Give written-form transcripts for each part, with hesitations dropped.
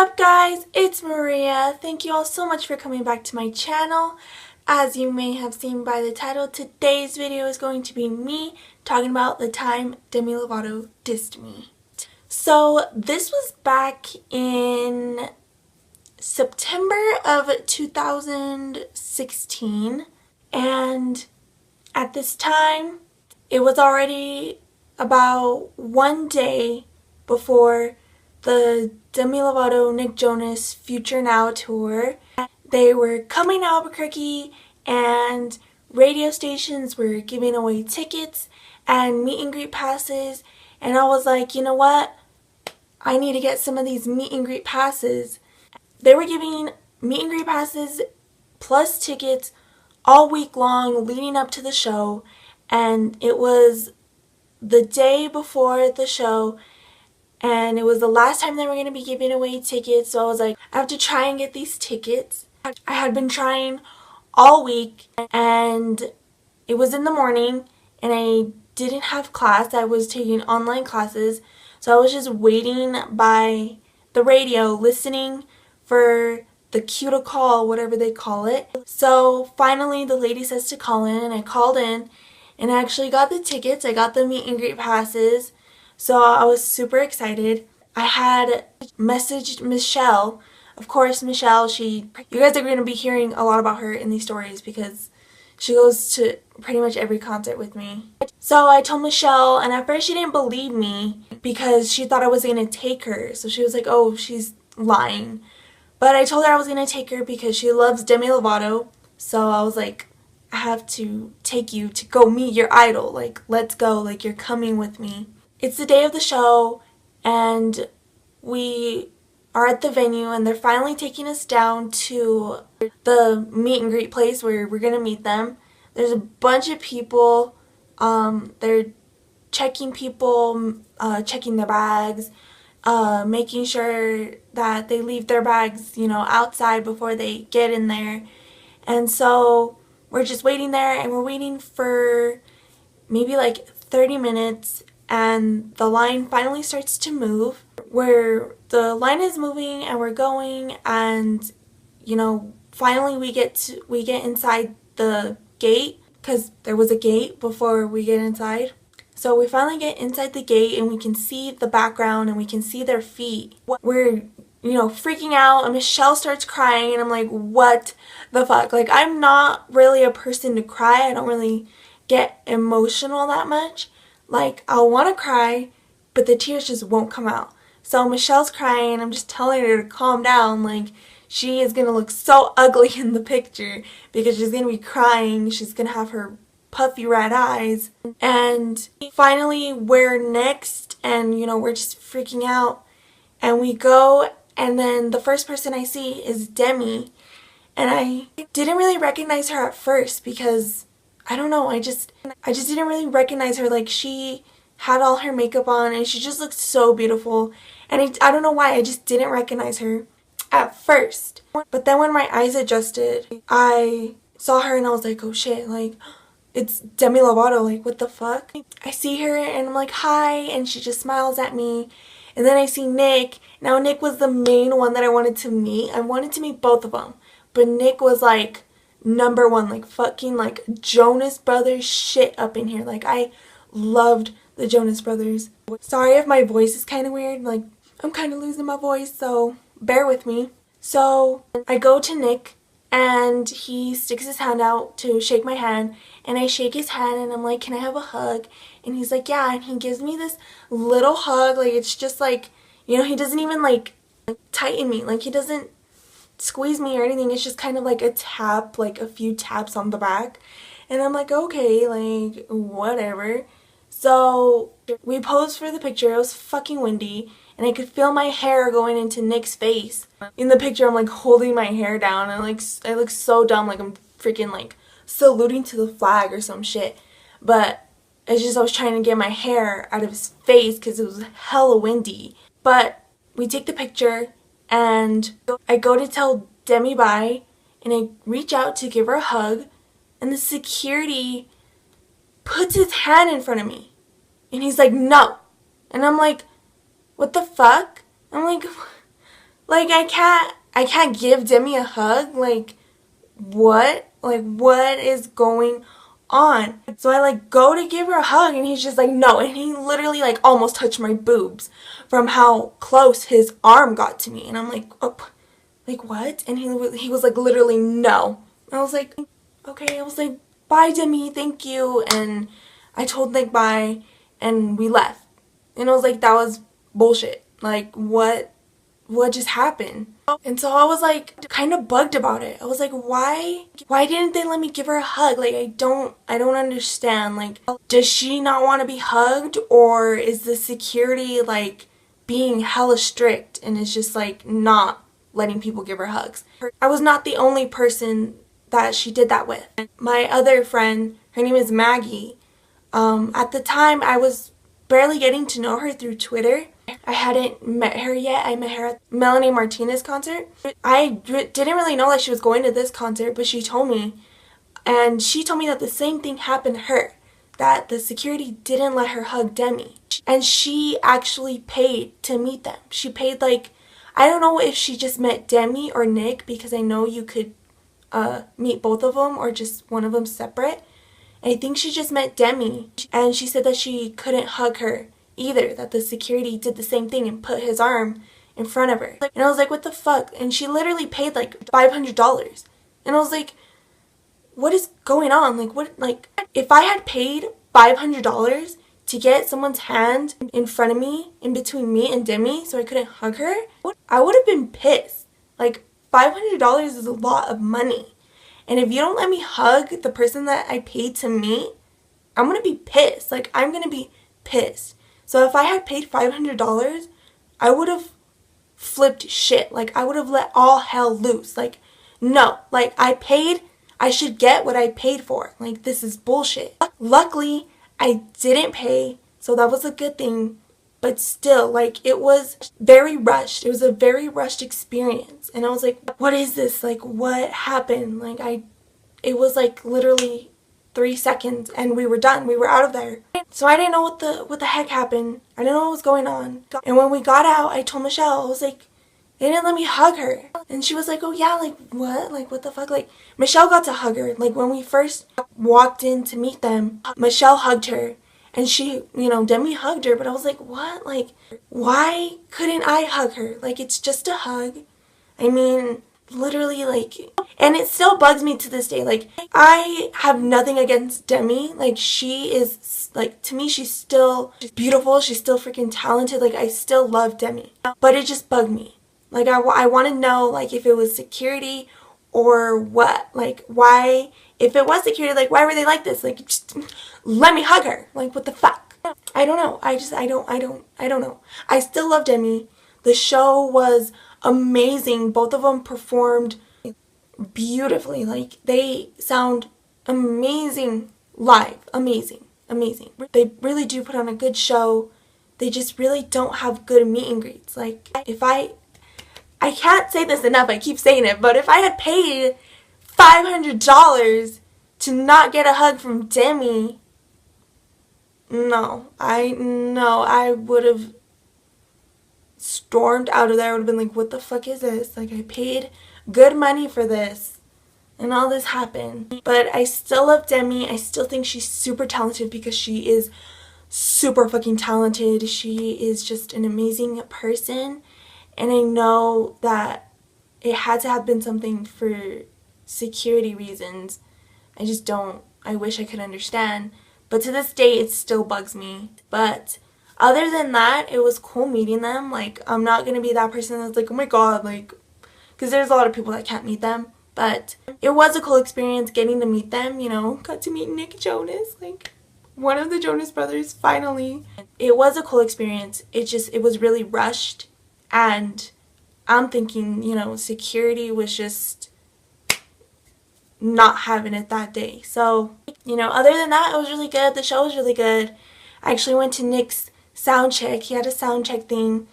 up guys, it's Maria. Thank you all so much for coming back to my channel. As you may have seen by the title, today's video is going to be me talking about the time Demi Lovato dissed me. So this was back in September of 2016, and at this time it was already about one day before the Demi Lovato Nick Jonas Future Now tour. They were coming to Albuquerque and radio stations were giving away tickets and meet and greet passes, and I was like, you know what, I need to get some of these meet and greet passes. They were giving meet and greet passes plus tickets all week long leading up to the show, and it was the day before the show and it was the last time they were going to be giving away tickets, so I was like, I have to try and get these tickets. I had been trying all week and it was in the morning and I didn't have class. I was taking online classes, so I was just waiting by the radio listening for the cue to call, whatever they call it. So finally the lady says to call in, and I called in and I actually got the tickets. I got the meet and greet passes. So I was super excited. I had messaged Michelle. Of course, Michelle, you guys are going to be hearing a lot about her in these stories because she goes to pretty much every concert with me. So I told Michelle, and at first she didn't believe me because she thought I was going to take her. So she was like, oh, she's lying. But I told her I was going to take her because she loves Demi Lovato. So I was like, I have to take you to go meet your idol. Like, let's go. Like, you're coming with me. It's the day of the show and we are at the venue and they're finally taking us down to the meet and greet place where we're going to meet them. There's a bunch of people. They're checking people, checking their bags, making sure that they leave their bags, outside before they get in there. And so we're just waiting there and we're waiting for maybe like 30 minutes. And the line finally starts to move, where the line is moving and we're going, and finally we get inside the gate, because there was a gate before we get inside. So we finally get inside the gate and we can see the background and we can see their feet. We're freaking out, and Michelle starts crying and I'm like, what the fuck? Like, I'm not really a person to cry. I don't really get emotional that much. Like, I'll want to cry, but the tears just won't come out. So Michelle's crying, I'm just telling her to calm down. Like, she is going to look so ugly in the picture because she's going to be crying. She's going to have her puffy red eyes. And finally, we're next, and, we're just freaking out. And we go, and then the first person I see is Demi. And I didn't really recognize her at first because I don't know, I just didn't really recognize her. Like, she had all her makeup on and she just looked so beautiful, and I don't know why, I just didn't recognize her at first. But then when my eyes adjusted, I saw her and I was like, oh shit, like, it's Demi Lovato, like, what the fuck? I see her and I'm like, hi, and she just smiles at me. And then I see Nick. Now Nick was the main one that I wanted to meet. I wanted to meet both of them, but Nick was like number one, like fucking like Jonas Brothers shit up in here. Like, I loved the Jonas Brothers. Sorry if my voice is kind of weird, like I'm kind of losing my voice, so bear with me. So I go to Nick and he sticks his hand out to shake my hand, and I shake his hand and I'm like, can I have a hug? And he's like, yeah, and he gives me this little hug. Like, it's just like, he doesn't even like tighten me, like he doesn't squeeze me or anything. It's just kind of like a tap, like a few taps on the back, and I'm like, okay, like, whatever. So we posed for the picture. It was fucking windy and I could feel my hair going into Nick's face. In the picture I'm like holding my hair down and like I look so dumb, like I'm freaking like saluting to the flag or some shit. But it's just I was trying to get my hair out of his face because it was hella windy. But we take the picture and I go to tell Demi bye, and I reach out to give her a hug, and the security puts his hand in front of me and he's like, no. And I'm like, what the fuck? I'm like, Like, I can't give Demi a hug. Like, what? Like, what is going on? So I like go to give her a hug and he's just like, no. And he literally like almost touched my boobs from how close his arm got to me. And I'm like, oh, like what? And he was like literally no. And I was like, okay. I was like, bye Demi, thank you. And I told Nick bye and we left. And I was like, that was bullshit. Like, what just happened? And so I was like kind of bugged about it. I was like, why didn't they let me give her a hug? Like, I don't understand. Like, does she not want to be hugged, or is the security like being hella strict and is just like not letting people give her hugs? I was not the only person that she did that with. My other friend, her name is Maggie. At the time I was barely getting to know her through Twitter. I hadn't met her yet. I met her at Melanie Martinez concert. I didn't really know that she was going to this concert, but she told me. And she told me that the same thing happened to her. That the security didn't let her hug Demi. And she actually paid to meet them. She paid like, I don't know if she just met Demi or Nick, because I know you could meet both of them or just one of them separate. I think she just met Demi, and she said that she couldn't hug her either, that the security did the same thing and put his arm in front of her. And I was like, what the fuck? And she literally paid like $500. And I was like, what is going on? Like, what, like, if I had paid $500 to get someone's hand in front of me, in between me and Demi, so I couldn't hug her, I would have been pissed. Like, $500 is a lot of money. And if you don't let me hug the person that I paid to meet, I'm going to be pissed. Like, I'm going to be pissed. So if I had paid $500, I would have flipped shit. Like, I would have let all hell loose. Like, no. Like, I paid, I should get what I paid for. Like, this is bullshit. Luckily, I didn't pay, so that was a good thing. But still, like, it was very rushed. It was a very rushed experience. And I was like, what is this? Like, what happened? Like, it was like literally 3 seconds and we were done. We were out of there. So I didn't know what the heck happened. I didn't know what was going on. And when we got out, I told Michelle, I was like, they didn't let me hug her. And she was like, oh yeah, like what? Like, what the fuck? Like, Michelle got to hug her. Like, when we first walked in to meet them, Michelle hugged her. And she, you know, Demi hugged her, but I was like, what? Like, why couldn't I hug her? Like, it's just a hug. I mean, literally, like, and it still bugs me to this day. Like, I have nothing against Demi. Like, she is, like, to me, she's beautiful. She's still freaking talented. Like, I still love Demi. But it just bugged me. Like, I want to know, like, if it was security or what. Like, why, if it was security, like, why were they like this? Like, just let me hug her. Like, what the fuck? I don't know. I don't know. I still love Demi. The show was amazing. Both of them performed beautifully. Like, they sound amazing live. Amazing. Amazing. They really do put on a good show. They just really don't have good meet and greets. Like, if I can't say this enough, I keep saying it, but if I had paid $500 to not get a hug from Demi, I would have stormed out of there. I would have been like, what the fuck is this? Like, I paid good money for this and all this happened. But I still love Demi. I still think she's super talented because she is super fucking talented. She is just an amazing person. And I know that it had to have been something for security reasons. I wish I could understand. But to this day, it still bugs me. But other than that, it was cool meeting them. Like, I'm not going to be that person that's like, oh my god, like, because there's a lot of people that can't meet them. But it was a cool experience getting to meet them, you know. Got to meet Nick Jonas, like, one of the Jonas Brothers, finally. It was a cool experience. It was really rushed. And I'm thinking, you know, security was just not having it that day. So, you know, other than that, it was really good. The show was really good. I actually went to Nick's sound check. He had a sound check thing.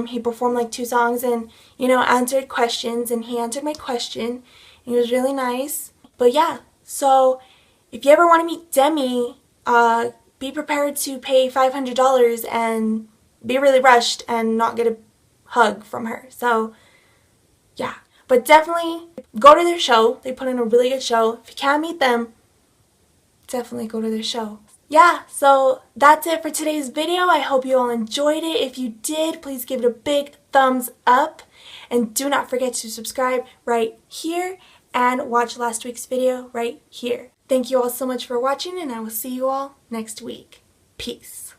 He performed like 2 songs and, you know, answered questions, and he answered my question. It was really nice. But yeah, so if you ever want to meet Demi, be prepared to pay $500 and be really rushed and not get a hug from her. So Yeah, but definitely go to their show. They put in a really good show. If you can't meet them, definitely go to their show. Yeah, so that's it for today's video. I hope you all enjoyed it. If you did, please give it a big thumbs up. And do not forget to subscribe right here and watch last week's video right here. Thank you all so much for watching, and I will see you all next week. Peace.